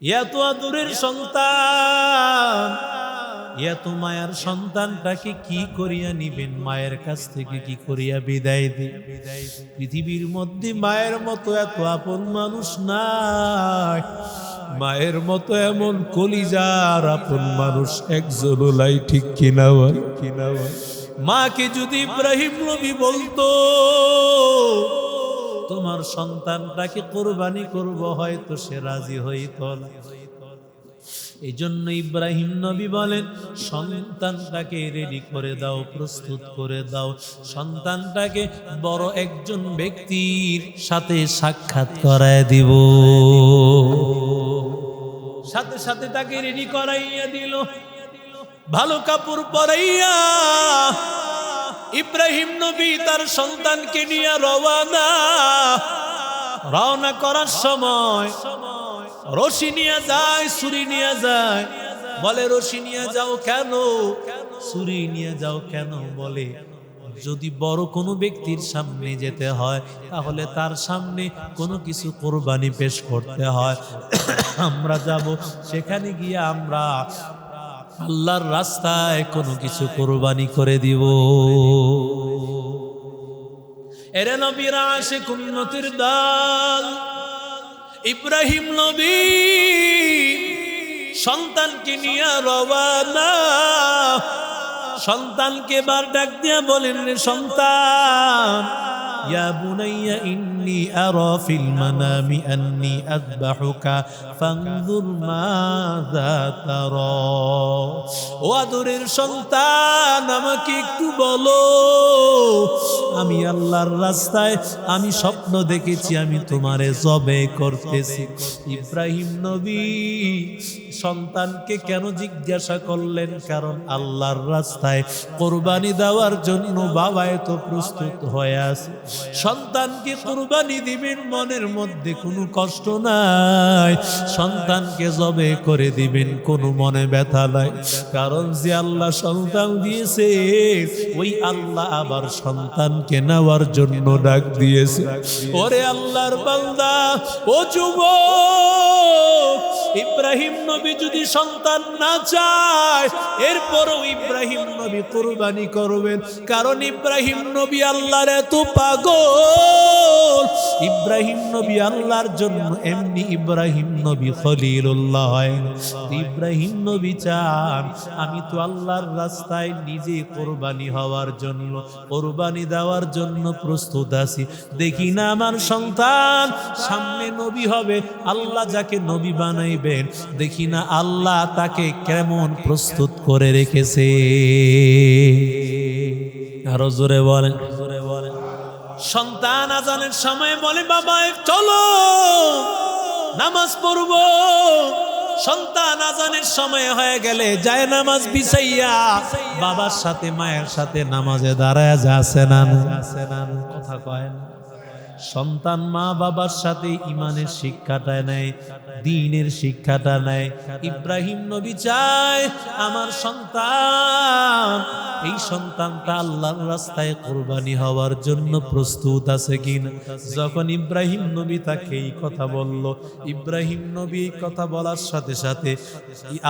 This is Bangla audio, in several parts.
এত আদরের সন্তান, এত মায়ের সন্তানটাকে কি করিয়া নিবেন, মায়ের কাছ থেকে কি করিয়া বিদায় দিবেন? পৃথিবীর মধ্যে মায়ের মতো এত আপন মানুষ নাই, মায়ের মতো এমন কলিজার আপন মানুষ একজনও নাই, ঠিক কিনা বল? মাকে যদি ইব্রাহিম নবী বলতো তোমার সন্তানটাকে কোরবানি করব, হয়তো সে রাজি হইতো না। এই জন্য ইব্রাহিম নবী বলেন, সন্তানটাকে রেডি করে দাও, প্রস্তুত করে দাও, সন্তানটাকে বড় একজন ব্যক্তির সাথে সাক্ষাৎ করায় দিব। সাথে সাথে তাকে রেডি করাইয়া দিল, ভালো কাপড় পরাইয়া ইব্রাহিম নবী তার সন্তানকে নিয়ে রওনা করার সময় রশি নিয়ে যায়, ছুরি নিয়ে যায়। বলে রশি নিয়ে যাও কেন, ছুরি নিয়ে যাও কেন? বলে যদি বড় কোনো ব্যক্তির সামনে যেতে হয়, তাহলে তার সামনে কোনো কিছু কোরবানি পেশ করতে হয়। আমরা যাব, সেখানে গিয়ে আমরা আল্লাহর রাস্তায় কোনো কিছু কোরবানি করে দিব। এরে নবীরা আশিক উম্মতের দল, ইব্রাহিম নবী সন্তানকে নিয়ে রওনা। সন্তানকে বার ডাক দিয়া বলেন, রে সন্তান, ইয়া বুনাইয়া ইন্নী আরা ফিল মানামি আন্নী আযবাহুকা ফানজুর মাযা তারা। ও আদরের সন্তান, আমাকে একটু বলো, আমি আল্লাহর রাস্তায় আমি স্বপ্ন দেখেছি, আমি তোমারে জবে করতেছি। ইব্রাহিম নবী সন্তানকে কেন জিজ্ঞাসা করলেন? কারণ আল্লাহর রাস্তায় কোরবানি দেওয়ার জন্য বাবা এত প্রস্তুত হয়ে আছে। সন্তানকে কোরবানি দিবেন, মনের মধ্যে কোনো কষ্ট নাই, সন্তানকে জবে করে দিবেন, কোনো মনে ব্যথা নাই। কারণ যে আল্লাহ সন্তান দিয়েছে, ওই আল্লাহ আবার সন্তানকে নেওয়ার জন্য ডাক দিয়েছে। ওরে আল্লাহর বান্দা, ও যুবক, ইব্রাহিম নবী যদি সন্তান না চায়, এরপরও ইব্রাহিম নবী কোরবানি করবেন। কারণ ইব্রাহিম নবী আল্লাহর এত পাগল, ইব্রাহিম নবী আল্লাহর জন্য এমনি ইব্রাহিম নবী খলিলুল্লাহ হয়। ইব্রাহিম নবী চান, আমি তো আল্লাহর রাস্তায় নিজে কোরবানি হওয়ার জন্য, কোরবানি দেওয়ার জন্য প্রস্তুত আছি। দেখি না আমার সন্তান সামনে নবী হবে, আল্লাহ যাকে নবী বানাইবেন, দেখি না আল্লাহ তাকে কেমন প্রস্তুত করে রেখেছে। আরো জোরে বলেন। সন্তান আজানের সময় বলে, বাবা চলো নামাজ পড়বো। সন্তান আজানের সময় হয়ে গেলে যায় নামাজ বিছাইয়া বাবার সাথে মায়ের সাথে নামাজে দাঁড়ায় যাচ্ছে না, কথা কয় না। সন্তান মা বাবার সাথে ইমানের শিক্ষাটা নেয়, দ্বীনের শিক্ষাটা নেয়। ইব্রাহিম নবী চায় আমার সন্তান, এই সন্তানটা আল্লাহর রাস্তায় কোরবানি হওয়ার জন্য প্রস্তুত আছে কিনা। যখন ইব্রাহিম নবী তাকে এই কথা বলল, ইব্রাহিম নবী এই কথা বলার সাথে সাথে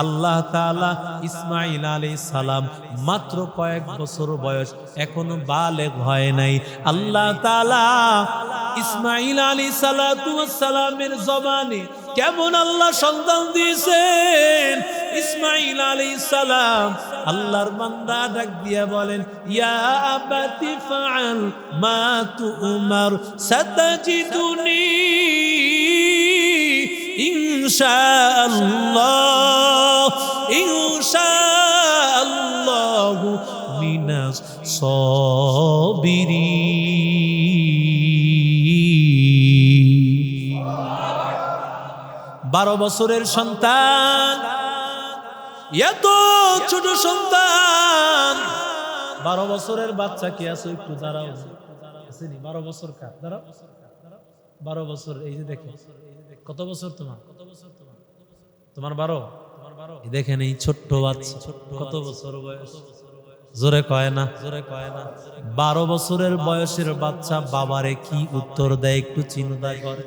আল্লাহ তাআলা ইসমাঈল আলাইহিস সালাম মাত্র কয়েক বছর বয়স, এখনো বালেগ হয় নাই, আল্লাহ তাআলা ইসমাঈল আলাইহিস সালাতু ওয়াস সালামের জবানে কেমন আল্লাহ সন্তান দিয়েছেন। ইসমাঈল আলাইহিস সালাম আল্লাহর বান্দা ডাক দিয়া বলেন, ইয়া আবাতি ফাআল মা তুমার সাতাজিদুনি ইনশাআল্লাহ মিনাস সাবিরিন। 12 বছরের সন্তান, এত ছোট সন্তান, 12 বছরের বাচ্চা কি আছে? একটু দাঁড়াও, 12 বছর কার? দাঁড়াও, 12 বছর। এই যে দেখো, কত বছর তোমার? তোমার 12? দেখেন এই ছোট্ট বাচ্চা, কত বছর বয়স? জোরে কয় না, জোরে কয় না। 12 বছরের বয়সের বাচ্চা বাবারে কি উত্তর দেয় একটু চিন্তা করে।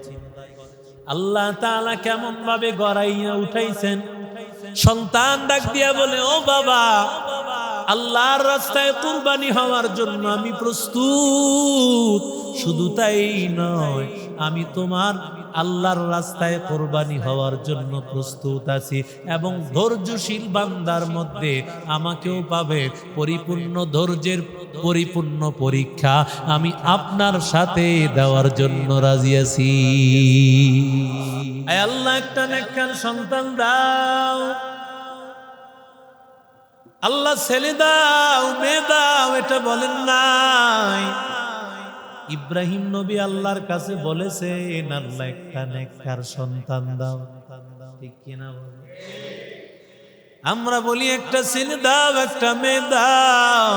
আল্লাহ তাআলা কেমন ভাবে গড়াইয়া উঠাইছেন। সন্তান ডাক দিয়া বলে, ও বাবা, আল্লাহর রাস্তায় কুরবানি হওয়ার জন্য আমি প্রস্তুত। শুধু তাই নয়, আমি তোমার আল্লাহর রাস্তায় কোরবানি হওয়ার জন্য প্রস্তুত আছি, এবং ধৈর্যশীল বান্দার মধ্যে আমাকেও পাবে। পরিপূর্ণ ধৈর্যের পরিপূর্ণ পরীক্ষা আমি আপনার সাথে দেওয়ার জন্য রাজি আছি। আয় আল্লাহ, একটা নেককার সন্তান দাও। আল্লাহ ছেলে দাও, মেয়ে দাও, এটা বলেন নাই। ইব্রাহিম নবী আল্লাহর কাছে বলেছেন, আল্লাহ একটা নেককার সন্তান দাও। ঠিক কিনা বলো? আমরা বলি একটা ছেলে দাও, একটা মেয়ে দাও।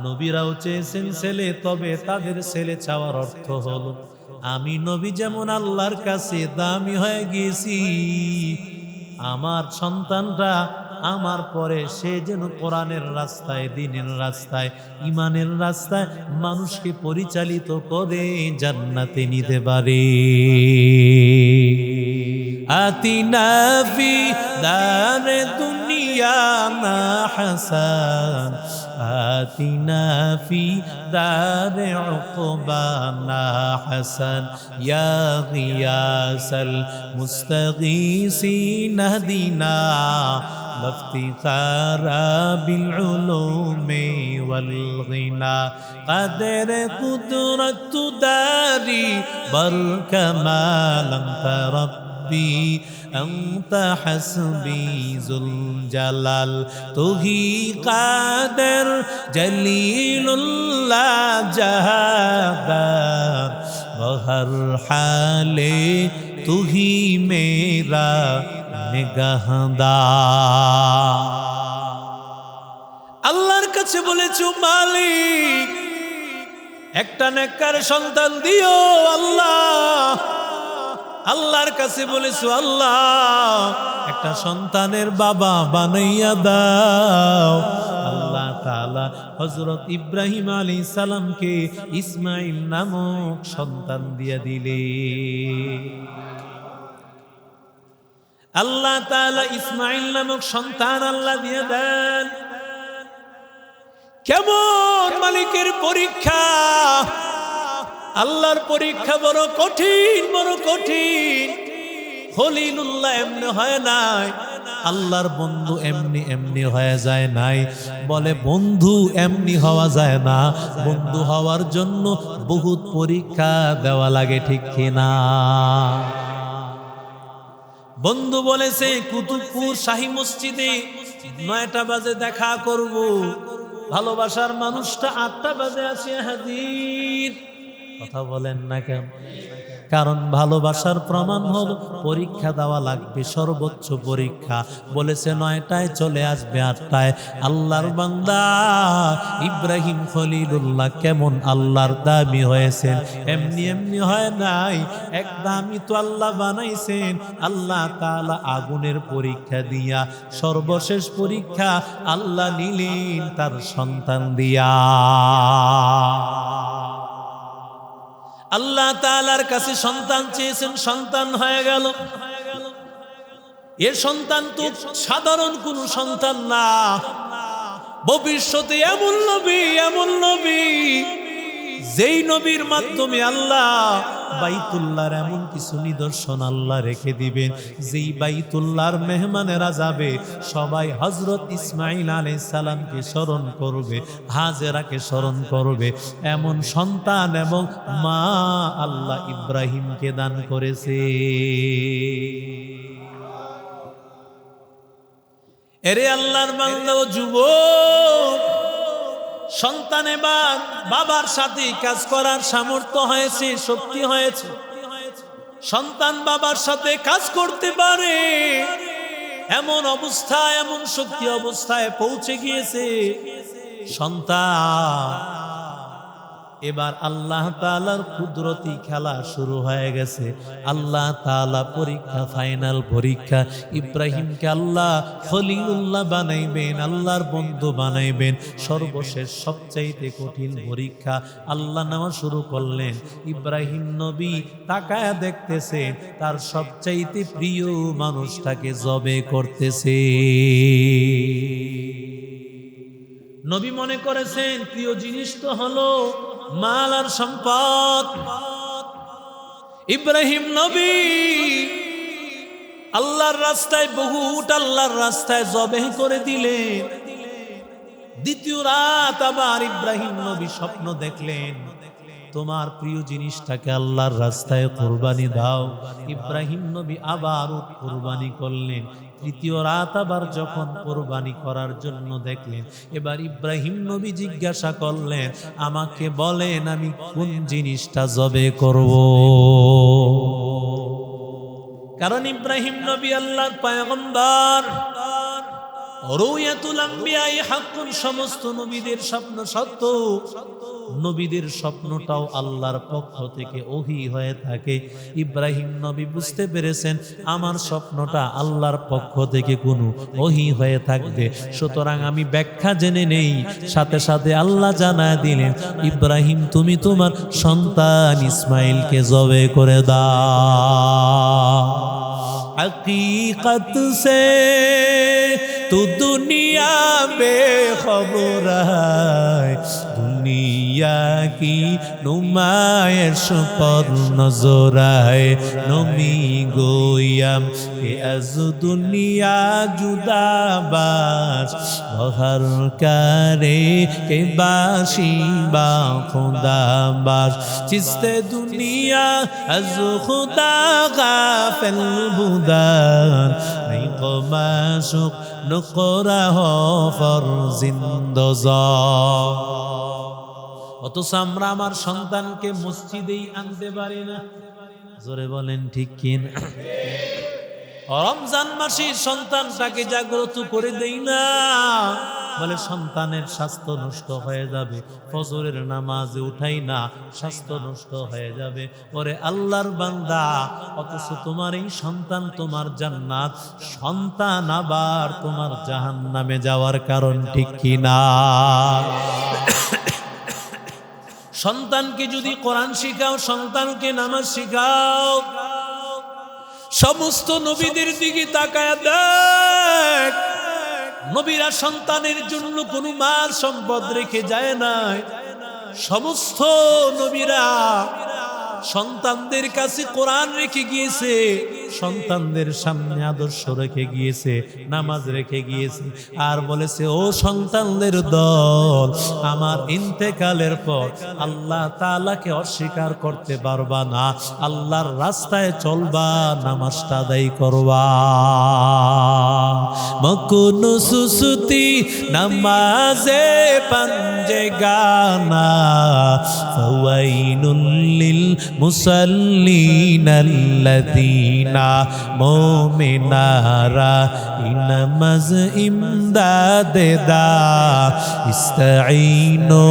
নবীরাও চেয়েছেন ছেলে, তবে তাদের ছেলে চাওয়ার অর্থ হলো আমি নবী যেমন আল্লাহর কাছে দামি হয়ে গেছি, আমার সন্তানটা আমার পরে সে যেন কোরআনের রাস্তায়, দ্বীনের রাস্তায়, ঈমানের রাস্তায় মানুষকে পরিচালিত করে জান্নাতে নিতে পারে। আতিনা ফি দারে দুনিয়া না হাসান, আতিনা ফি দারে উকবা না হাসান, ইয়া গিয়াসাল মুস্তাগীসিন হদিনা وافتخارا بالعلوم والغنى قدر قدرت داري بل كمال انت ربي انت حسبي ذو الجلال تو ہی قادر جلیل اللہ جہادار بہر حال تو ہی میرا আল্লাহর কাছে বলেছো, মালিক একটা নেককার সন্তান দিও। আল্লাহ আল্লাহর কাছে বলেছো, আল্লাহ একটা সন্তানের বাবা বানাইয়া দাও। আল্লাহ তাআলা হযরত ইব্রাহিম আলাইহিস সালামকে ইসমাঈল নামক সন্তান দিয়া দিলেন। আল্লাহ তাআলা ইসমাঈল নামক সন্তান আল্লাহ দিয়ে দেন। কেমন মালিকের পরীক্ষা! আল্লাহর পরীক্ষা বড় কঠিন, বড় কঠিন। খলিলুল্লাহ এমনি হয় নাই, আল্লাহর বন্ধু এমনি এমনি হয়ে যায় নাই। বলে বন্ধু এমনি হওয়া যায় না, বন্ধু হওয়ার জন্য বহুত পরীক্ষা দেওয়া লাগে, ঠিক কিনা? বন্ধু বলেছে কুতুবপুর শাহী মসজিদে ৯টা বাজে দেখা করব, ভালোবাসার মানুষটা 8টা বাজে আসে হাজির। কথা বলেন না কেন? কারণ ভালোবাসার প্রমাণ হলো পরীক্ষা দেওয়া লাগবে, সর্বোচ্চ পরীক্ষা। বলেছে ৯টায় চলে আসবে, 8টায়। আল্লাহর বান্দা ইব্রাহিম খলিলুল্লাহ কেমন আল্লাহর দামি হয়েছেন, এমনি এমনি হয় নাই। এক দামি তো আল্লাহ বানাইছেন। আল্লাহ তাআলা আগুনের পরীক্ষা দিয়া সর্বশেষ পরীক্ষা আল্লাহ নিলেন তার সন্তান দিয়া। আল্লাহ তাআলার কাছে সন্তান চেয়েছেন, সন্তান হয়ে গেল। এ সন্তান তো সাধারণ কোন সন্তান না, ভবিষ্যতে এমন নবী, এমন নবী যেই নবীর মাধ্যমে আল্লাহ বাইতুল্লাহর এমন কিছু নিদর্শন আল্লাহ রেখে দিবেন, যেই বাইতুল্লাহর মেহমানেরা যাবে সবাই হযরত ইসমাঈল আলাইহিস সালামকে স্মরণ করবে, হাজেরাকে স্মরণ করবে। এমন সন্তান এবং মা আল্লাহ ইব্রাহিমকে দান করেছে। এরে আল্লাহর বান্দা ও যুবক, সন্তান এবার বাবার সাথে কাজ করার সামর্থ্য হয়েছে, শক্তি হয়েছে। সন্তান বাবার সাথে কাজ করতে পারে এমন অবস্থায়, এমন শক্তি অবস্থায় পৌঁছে গিয়েছে। সন্তান এবার আল্লাহ তাআলার কুদরতি খেলা শুরু হয়ে গেছে। আল্লাহ তাআলা পরীক্ষা, ফাইনাল পরীক্ষা। ইব্রাহিমকে আল্লাহ খলিলুল্লাহ বানাইবেন, আল্লাহর বন্ধু বানাইবেন। সর্বশেষ সবচাইতে কঠিন পরীক্ষা আল্লাহ নেওয়া শুরু করলেন। ইব্রাহিম নবী তাকায়া দেখতেছেন তার সবচাইতে প্রিয় মানুষটাকে জবে করতেছে। নবী মনে করেছেন প্রিয় জিনিস তো হলো মাল আর সম্পদ। ইব্রাহিম নবী আল্লাহর রাস্তায় বহুত আল্লাহর রাস্তায় জবেহ করে দিলেন। দ্বিতীয় রাত আবার ইব্রাহিম নবী স্বপ্ন দেখলেন তোমার প্রিয় জিনিসটাকে আল্লাহর রাস্তায় কুরবানি দাও। ইব্রাহিম নবী আবার কুরবানি করলেন। তৃতীয় রাত আবার যখন কুরবানি করার জন্য দেখলেন, এবার ইব্রাহিম নবী জিজ্ঞাসা করলেন আমাকে বলেন আমি কোন জিনিসটা জবে করব। কারণ ইব্রাহিম নবী আল্লাহর পয়গম্বর, রুয়াতুল আম্বিয়ায়ে হাক্কুন, সমস্ত নবীদের স্বপ্ন সত্য। নবীদের স্বপ্নটাও আল্লাহর পক্ষ থেকে ওহী হয়ে থাকে। ইব্রাহিম নবী বুঝতে পেরেছেন আমার স্বপ্নটা আল্লাহর পক্ষ থেকে কোনো ওহী হয়ে থাকবে, সুতরাং আমি ব্যাখ্যা জেনে নেই। সাথে সাথে আল্লাহ জানায় দিলেন ইব্রাহিম তুমি তোমার সন্তান ইসমাইলকে জবে করে দাও। हकीकत से तू दुनिया बेखबर है, दुनिया की नुमाइश पर नजर है। नमी गोयम के अज दुनिया जुदा बाश बहर करे के बाशी बा खुदा बाश चिस्ते दुनिया अज खुदा गाफिल बुदान नहीं को माशुक नुकरा हो फर जिंदजा। অথচ আমরা আমার সন্তানকে মসজিদেই আনতে পারি না। জোরে বলেন ঠিক কিনা? রমজান মাসে সন্তানটাকে জাগ্রত করে দেই না, বলে সন্তানের স্বাস্থ্য নষ্ট হয়ে যাবে। ফজরের নামাজে উঠাই না, স্বাস্থ্য নষ্ট হয়ে যাবে। ওরে আল্লাহর বান্দা, অথচ তোমার এই সন্তান তোমার জান্নাত, সন্তান আবার তোমার জাহান্নামে যাওয়ার কারণ, ঠিক কিনা? সন্তানকে যদি কোরআন শিখাও, সন্তানকে নামাজ শিখাও, সমস্ত নবীদের দিকে তাকায় দেখ, নবীরা সন্তানের জন্য কোনো মাল সম্পদ রেখে যায় নাই। সমস্ত নবীরা সন্তানদের কাছে কোরআন রেখে গিয়েছে, সন্তানদের সামনে আদর্শ রেখে গিয়েছে, নামাজ রেখে গিয়েছে। আর বলেছে ও সন্তানদের দল, আমার ইন্তেকালের পর আল্লাহ তাআলাকে অস্বীকার করতে পারবা না, আল্লাহর রাস্তায় চলবা, নামাজটা আদায় করবা। মকুনু সুসুতি নামাজে পাঞ্জে গানা ফাওয়াইনুল লিল মুসাল্লিনাল্লাযীনা মুমিনারা ইনামাজ ইমদাদে দা ইস্তাঈনু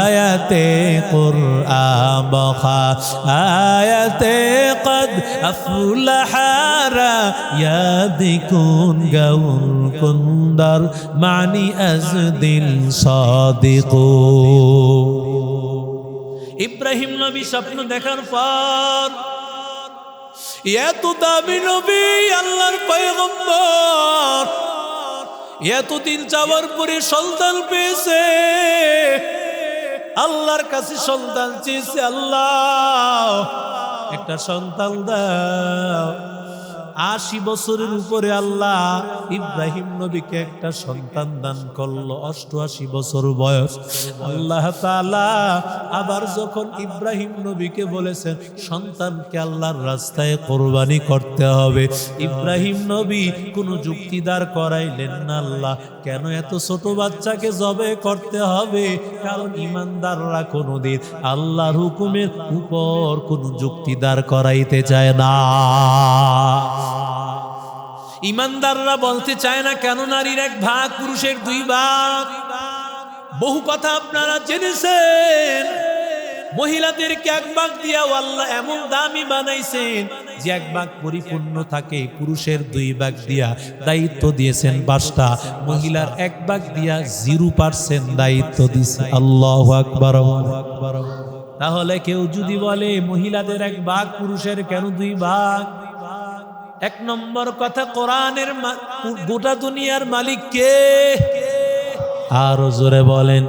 আয়াতে কুরআন বখা আয়াতে কদ আফলাহারা ইয়াদিকুন গাউল কুন্দর মানি আজদিল সাদিকু। ইব্রাহিম নবী স্বপ্ন দেখার পর এত দামি নবী, আল্লাহর পয়গম্বর, এতদিন যাওয়ার পরে সন্তান পেয়েছে, আল্লাহর কাছে সন্তান চেয়েছে, আল্লাহ একটা সন্তান দাও। ৮০ বছরের উপরে আল্লাহ ইব্রাহিম নবীকে একটা সন্তান দান করলো। ৮৮ বছর বয়স। আল্লাহ তাআলা আবার যখন ইব্রাহিম নবীকে বলেছেন সন্তানকে আল্লাহর রাস্তায় কোরবানি করতে হবে, ইব্রাহিম নবী কোনো যুক্তিদার করাইলেন না। আল্লাহ কেন এত ছোট বাচ্চাকে জবে করতে হবে? কারণ ইমানদাররা কোনোদিন আল্লাহর হুকুমের উপর কোনো যুক্তিদার করাইতে চায় না। ইমানদাররা বলতে চায় না কেন নারীর ১ ভাগ, পুরুষের ২ ভাগ। বহু কথা আপনারা জেনেছেন। মহিলাদেরকে এক ভাগ দিয়া আল্লাহ এমন দামি বানাইছেন যে এক ভাগ পরিপূর্ণ থাকে, পুরুষের 2 ভাগ দিয়া দায়িত্ব দিয়েছেন 5টা, মহিলার 1 ভাগ দিয়া 0% দায়িত্ব দিয়েছে। আল্লাহু আকবার। তাহলে কেউ যদি বলে মহিলাদের 1 ভাগ, পুরুষের কেন 2 ভাগ? 1 নম্বর কথা, কোরআনের গোটা দুনিয়ার মালিক কে? আরো জোরে বলেন,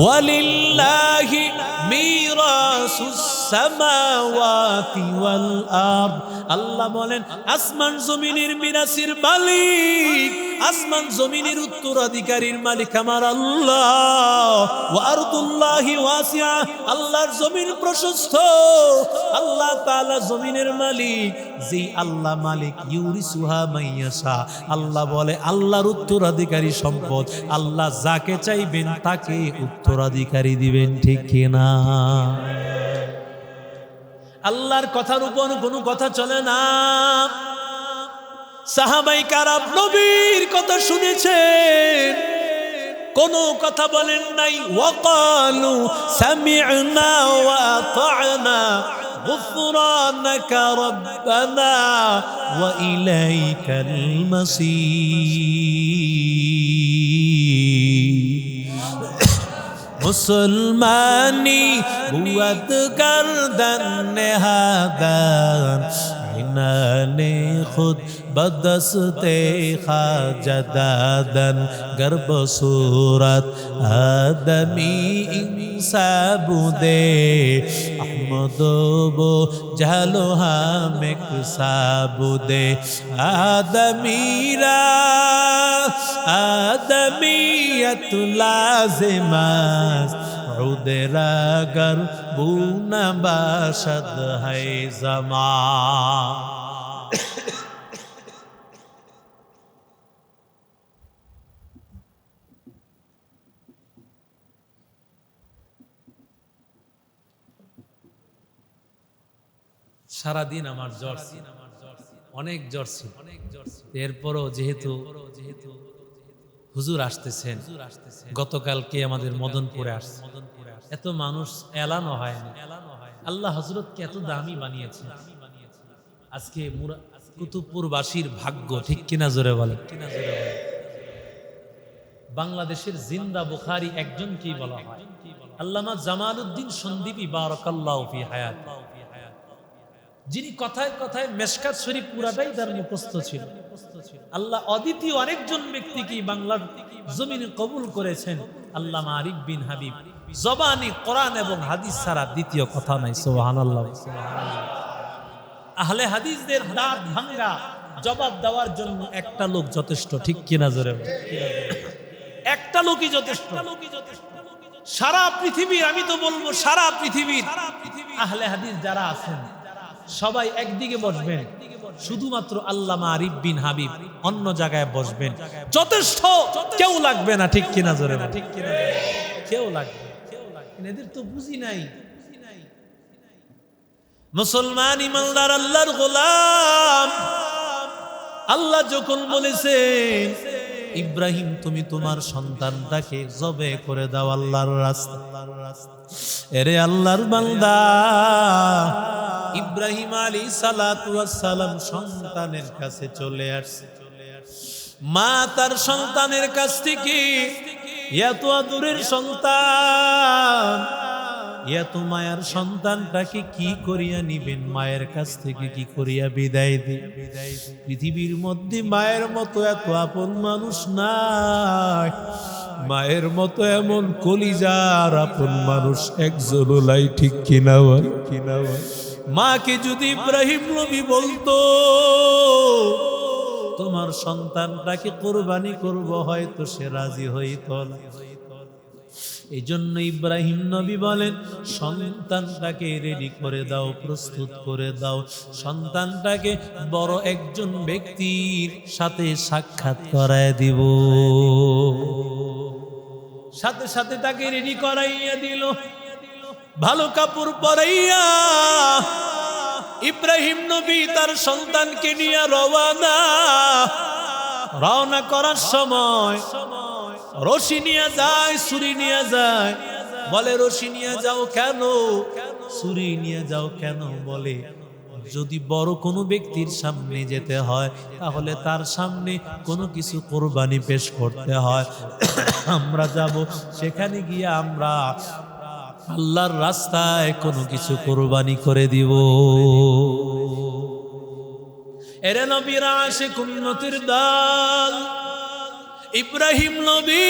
ওয়ালিল্লাহি মিরাসুস সামাওয়াতি ওয়াল আরদ। আল্লাহ বলেন আসমান জমিনের মিরাসের মালিক, আসমান জমিনের উত্তরাধিকারীর মালিক আমার আল্লাহ। ওয়া আরদুল্লাহি ওয়াসিআ, আল্লাহর জমিন প্রশস্ত, আল্লাহ তাআলা জমিনের মালিক। যেই আল্লাহ মালিক, ইউরিসুহা মাইয়াশা, আল্লাহ বলে আল্লাহর উত্তরাধিকারী সম্পদ আল্লাহ যাকে চাইবেন তাকে উত্তরাধিকারী দিবেন, ঠিক কিনা? আল্লাহর কথার উপর কোনো কথা চলে না। সাহাবায়ে কেরাম নবীর কথা শুনেছেন, কোনো কথা বলেন নাই। ওয়াকালু সামি'না ওয়া আতা'না গুফরানাকা রাব্বানা ওয়া ইলাইকাল মাসীর। মুসলমানি বুয়াদ গর্দন নেহাদান, ইনানে খুদ বদস্তে খাজদাদন, গর্ব সুরত আদমি ইনসাবুদে, আহমদ বো জালো হামেক সাবুদে। আদমিরা আদমিয়ত লাজিমাস, উদেরা गर बूना बाशद है जमा। সারাদিন আমার জ্বর, অনেক জ্বর ছিল। এরপরও যেহেতু হুজুর আসতেছেন, গতকালকে আমাদের মদনপুরে আসছে, এত মানুষ এলানো হয় না। আল্লাহ হযরতকে এত দামি বানিয়েছে। আজকে কুতুবপুরবাসীর ভাগ্য, ঠিক কিনা জোরে বলে। বাংলাদেশের জিন্দা বুখারী একজনকেই বলা হয়, আল্লামা জামালউদ্দিন সন্দীপী বারাকাল্লাহু ফি হায়াত, যিনি কথায় কথায় মেশকাত শরীফ পুরাটাই তার মুখস্থ ছিল। আল্লাহ অদ্বিতীয় আরেকজন ব্যক্তিকে বাংলার জমিনে কবুল করেছেন, আল্লামা আরিফ বিন হাবিব। জবানি কোরআন এবং হাদিস ছাড়া দ্বিতীয় কথা নাই। সুবহানাল্লাহ। আহলে হাদিসদের দাঁত ভাঙা জবাব দেওয়ার জন্য একটা লোক যথেষ্ট, ঠিক কিনা জোরে? একটা লোকই যথেষ্ট। সারা পৃথিবীর, আমি তো বলবো সারা পৃথিবীর আহলে হাদিস যারা আছেন সবাই একদিকে বসবেন, শুধুমাত্র আল্লামা আরিফ বিন হাবিব অন্য জায়গায় বসবেন, যথেষ্ট। কেউ লাগবে না, ঠিক কিনা জোরে? ঠিক কিনা? কেউ লাগবে, এদের তো বুঝি নাই। মুসলমান ইমানদার আল্লাহর গোলাম, আল্লাহ যখন বলেছেন ইব্রাহিম তুমি তোমার সন্তানটাকে জবে করে দাও আল্লাহর রাস্তায়, এরে আল্লাহর বান্দা, ইব্রাহিম আলাইহিস সালাতু ওয়াস সালাম সন্তানের কাছে চলে আসছে। মা তার সন্তানের কাছ থেকে, এত আদরের সন্তান, এত মায়ের সন্তানটাকে কি করিয়া নিবেন, মায়ের কাছ থেকে কি করিয়া বিদায় দিবেন? পৃথিবীর মধ্যে মায়ের মতো এত আপন মানুষ নাই, মায়ের মতো এমন কলিজার আপন মানুষ একজনও নাই, ঠিক কিনা বল? মাকে যদি ইব্রাহিম নবী বলতো তোমার সন্তানটাকে কুরবানি করব, হয়তো সে রাজি হইত না। এই জন্য ইব্রাহিম নবী বলেন সন্তানটাকে রেডি করে দাও, প্রস্তুত করে দাও। সন্তানটাকে বড় একজন ব্যক্তির সাথে সাক্ষাৎ করায় দিব। সাথে সাথে তাকে রেডি করাইয়া দিল, ভালো কাপড় পরাইয়া ইব্রাহিম নবী তার সন্তানকে নিয়ে রওনা করার সময় রশি নিয়ে যায়, ছুরি নিয়ে যায়, বলে রশি নিয়ে যাও কেন, ছুরি নিয়ে যাও কেন? বলে যদি বড় কোনো ব্যক্তির সামনে যেতে হয় তাহলে তার সামনে কোনো কিছু কোরবানি পেশ করতে হয়। আমরা যাব, সেখানে গিয়ে আমরা আল্লাহর রাস্তায় কোনো কিছু কোরবানি করে দিব। এরে নবীর আশিক উম্মতের দল, ইব্রাহিম নবী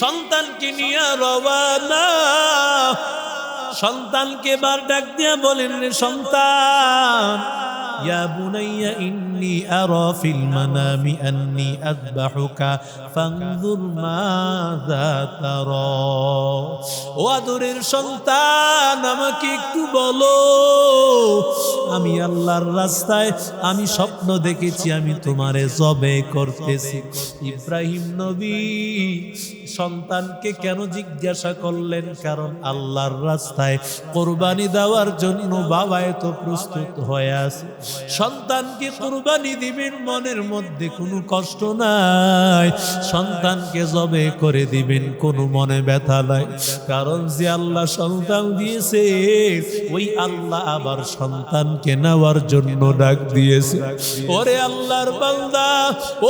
সন্তানকে নিয়ে রওয়ানা। সন্তানকে বার ডাক দিয়া বলেন, রে সন্তান, ইয়া বুনাইয়া ইন্নী আরা ফিল মানামি আন্নী আযবাহুকা ফানজুর মাযা তারা। ও আদরের সন্তান, আমাকে একটু বলো, আমি আল্লাহর রাস্তায় আমি স্বপ্ন দেখেছি আমি তোমারে জবে করতেছি। ইব্রাহিম নবী সন্তানকে কেন জিজ্ঞাসা করলেন? কারণ আল্লাহর রাস্তায় কোরবানি দেওয়ার জন্য বাবা এত প্রস্তুত হয়ে আছে। সন্তানকে কোরবানি দিবেন, মনের মধ্যে কোনো কষ্ট নাই। সন্তানকে জবে করে দিবেন, কোনো মনে ব্যথা নাই। কারণ যে আল্লাহ সন্তান দিয়েছে ওই আল্লাহ আবার সন্তানকে নেওয়ার জন্য ডাক দিয়েছে। ওরে আল্লাহর বান্দা,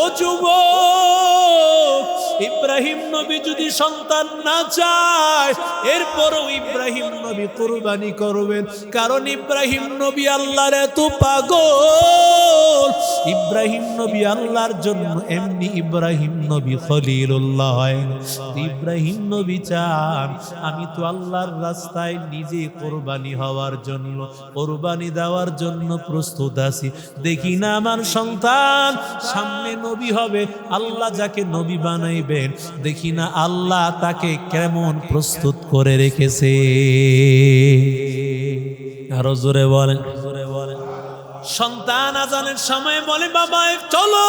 ও যুবক, ইব্রাহিম নবী যদি সন্তান না চায় এরপরও ইব্রাহিম নবী কুরবানি করবেন। কারণ ইব্রাহিম নবী আল্লাহর এত পাগল। ইব্রাহিম নবী আল্লাহর জন্য এমনি ইব্রাহিম নবী খলিলুল্লাহ হয়। ইব্রাহিম নবী চান আমি তো আল্লাহর রাস্তায় নিজে কোরবানি হওয়ার জন্য, কোরবানি দেওয়ার জন্য প্রস্তুত আছি। দেখি না আমার সন্তান সামনে নবী হবে, আল্লাহ যাকে নবী বানাইবেন, দেখি না আল্লাহ তাকে কেমন প্রস্তুত করে রেখেছে। আরো জোরে বলেন। সন্তান আজানের সময় বলে, বাবা চলো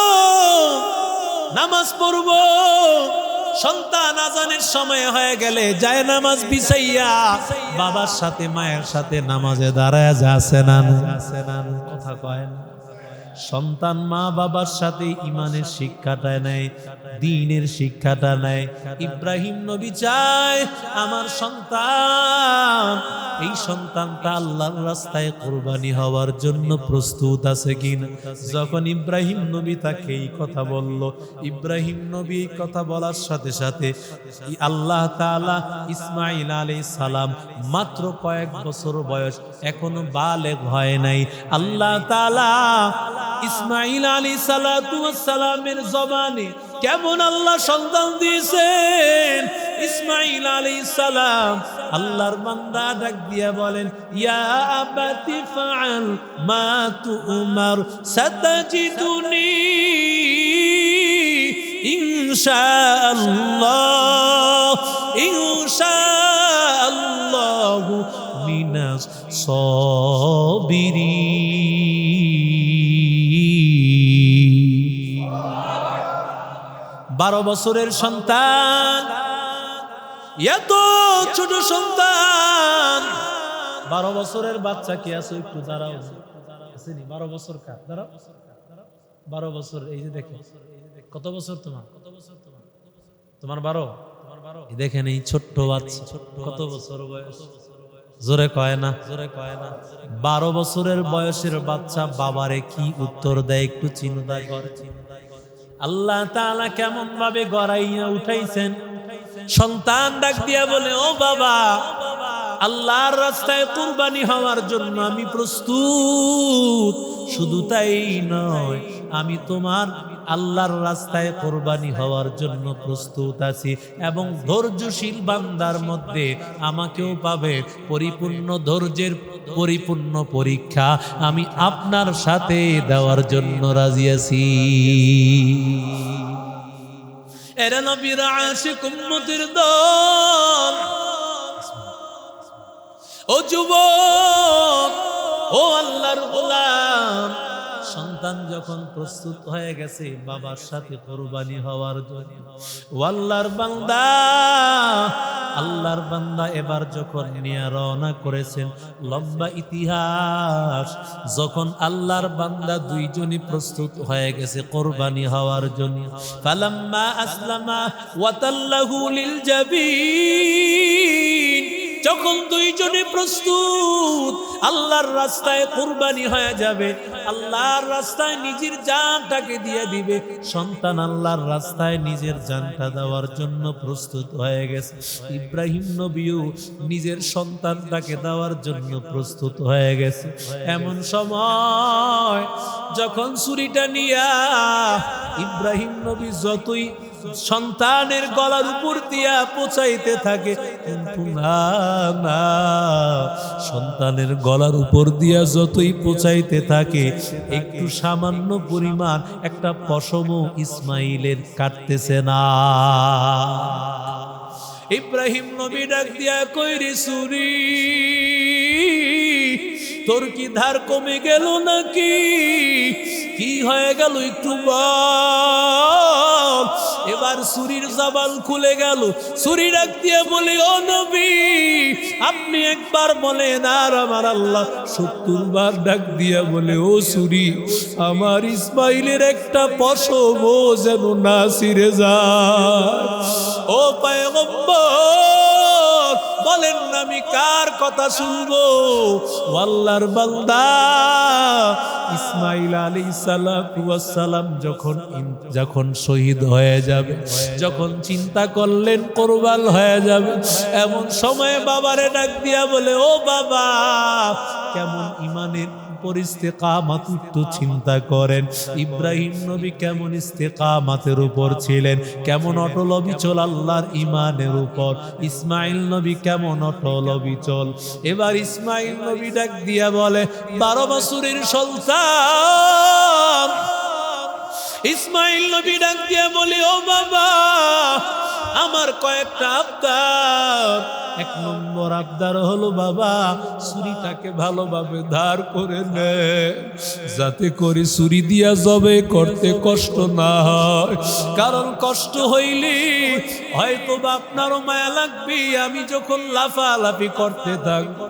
নামাজ পড়বো। সন্তান আজানের সময় হয়ে গেলে যায় নামাজ বিছাইয়া বাবার সাথে মায়ের সাথে নামাজে দাঁড়ায় যাচ্ছে না, কথা কয় না। সন্তান মা বাবার সাথে ইমানের শিক্ষাটা নেয়, দ্বীনের শিক্ষাটা নেয়। ইব্রাহিম নবী চায় আমার সন্তান, এই সন্তানটা আল্লাহর রাস্তায় কোরবানি হওয়ার জন্য প্রস্তুত আছে কিনা। যখন ইব্রাহিম নবী তাকে এই কথা বলল, ইব্রাহিম নবী এই কথা বলার সাথে সাথে আল্লাহ তাআলা ইসমাঈল আলাইহিস সালাম মাত্র কয়েক বছর বয়স, এখনো বালেগ হয় নাই। আল্লাহ তাআলা ইসমাঈল আলাইহিস সালাতু ওয়াস সালামের জবানে কেমন আল্লাহ সন্তান দিয়েছেন। ইসমাঈল আলাইহিস সালাম আল্লাহর বান্দা ডাক দিয়া বলেন, ইয়া আবাতি ফাআল মা তুমার সাতাজিদুনি ইনশাআল্লাহ ইনশাআল্লাহু মিনাস সাবিরিন। 12 বছরের সন্তান, এত ছোট সন্তান, 12 বছরের বাচ্চা কি আছে? একটু দাঁড়াও, আসেনি 12 বছর কার? দাঁড়াও, 12 বছর। এই যে দেখো কত বছর তোমার? তোমার 12? দেখেন এই ছোট্ট বাচ্চা, কত বছর বয়স? জোরে কয় না, জোরে কয় না। 12 বছরের বয়সের বাচ্চা বাবারে কি উত্তর দেয় একটু চিন্তা করে। আল্লাহ তাআলা কেমন ভাবে গড়াইয়া উঠাইছেন। সন্তান ডাক দিয়া বলে, ও বাবা, আল্লাহর রাস্তায় কুরবানি হওয়ার জন্য আমি প্রস্তুত। শুধু তাই নয়, আমি তোমার আল্লাহর রাস্তায় কুরবানি হওয়ার জন্য প্রস্তুত আছি। এবং ধৈর্যশীল বান্দার মধ্যে আমাকেও পাবে। পরিপূর্ণ ধৈর্যের পরিপূর্ণ পরীক্ষা আমি আপনার সাথে দেওয়ার জন্য রাজি আছি। এরা নবীর আশিক উম্মতের দল, ও যুবক, ও আল্লাহর গোলাম, সন্তান যখন প্রস্তুত হয়ে গেছে বাবার সাথে কুরবানি হওয়ার জন্য, ও আল্লাহর বান্দা আল্লাহর বান্দা এবার যখন নিয়ে রওনা করেছেন, লম্বা ইতিহাস, যখন আল্লাহর বান্দা দুইজনই প্রস্তুত হয়ে গেছে কোরবানি হওয়ার জন্য, ফালাম্মা আসলামা ওয়া তাল্লাহু লিল জাবিন, যখন দুইজনে প্রস্তুত আল্লাহর রাস্তায় কুরবানি হয়ে যাবে, আল্লাহর রাস্তায় নিজের জানটাকে দিয়ে দিবে, সন্তান আল্লাহর রাস্তায় নিজের জানটা দেওয়ার জন্য প্রস্তুত হয়ে গেছে। ইব্রাহিম নবীও নিজের সন্তানটাকে দেওয়ার জন্য প্রস্তুত হয়ে গেছে। এমন সময় যখন ছুরিটা নিয়া ইব্রাহিম নবী যতই সন্তানের গলার উপর দিয়া পৌঁছাইতে থাকে, কিন্তু না না, সন্তানের গলার উপর দিয়া যতই পৌঁছাইতে থাকে, একটু সামান্য পরিমাণ একটা পশমও ইসমাইলের কাটতেছে না। ইব্রাহিম নবী ডাক দিয়া কইরে, ছুরি তোর কি ধার কমে গেল নাকি? কি হয়ে গেল একটু বল। এবার ছুরির জবান খুলে গেল। ছুরি ডাক দিয়ে বলে, ও নবী, আপনি একবার বলেন আর আমার আল্লাহ 70 বার ডাক দিয়া বলে, ও ছুরি, আমার ইসমাইলের একটা পশমও যেন না ছিঁড়ে যায়। ও পয়গম্বর, বলেন না আমি কার কথা শুনবো? আল্লাহর বান্দা ইসমাইল আলাইহিস সালাম যখন শহীদ হয়ে যাবে, যখন চিন্তা করলেন কোরবান হয়ে যাবে, এমন সময় বাবারে ডাক দিয়া বলে, ও বাবা, কেমন ইমানের উপর ইস্তেকামাত একটু চিন্তা করেন। ইব্রাহিম নবী কেমন ইস্তেকামাতের উপর ছিলেন, কেমন অটল অবিচল আল্লাহর ইমানের উপর। ইসমাইল নবী কেমন অটল অবিচল। এবার ইসমাইল নবী ডাক দিয়া বলে, 12 বছরের সন্তান ইসমাইল নবী ডাক দিয়া বলে, ও বাবা, আমার কয়েকটা আবদার। 1 নম্বর আবদার হলো, বাবা, ছুরিটাকে ভালোভাবে ধার করে নে, যাতে করে ছুরি দিয়া জবে করতে কষ্ট না হয়। কারণ কষ্ট হইলে হয়তো বা আপনারও মায়া লাগবে। আমি যখন লাফালাফি করতে থাকবো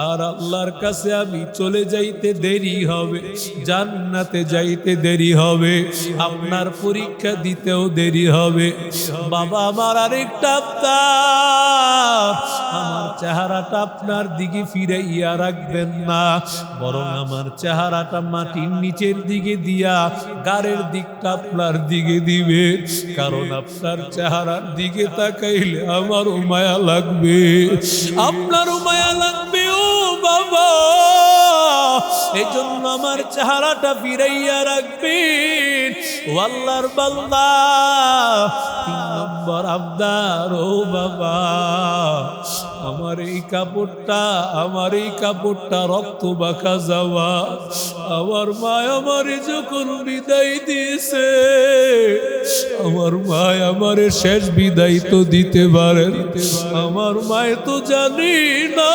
আর আল্লাহর কাছে আমি চলে যাইতে দেরি হবে, জান্নাতে যাইতে দেরি হবে, আপনার পরীক্ষা দিতেও দেরি হবে। বাবা, আমার আরেকটা আবদার, আমার চেহারাটা আপনার দিকে ফিরাইয়া রাখবেন না, বরং আমার চেহারাটা মাটির নিচের দিকে দিয়া গাড়ের দিকটা আপনার দিকে দিবে। কারণ আপনার চেহারার দিকে তাকাইলে আমারও মায়া লাগবে, আপনারও মায়া লাগবে। ও বাবা, এই জন্য আমার চেহারাটা ফিরাইয়া রাখবেন। ও আল্লাহর বান্দা, 3 নম্বর আবদার, ও বাবা, আমার এই কাপড়টা রক্ত মাখা যাওয়া। আমার মা আমারে যখন বিদায় দিয়েছে, আমার মা আমারে শেষ বিদায় তো দিতে পারেন। আমার মায়ে তো জানি না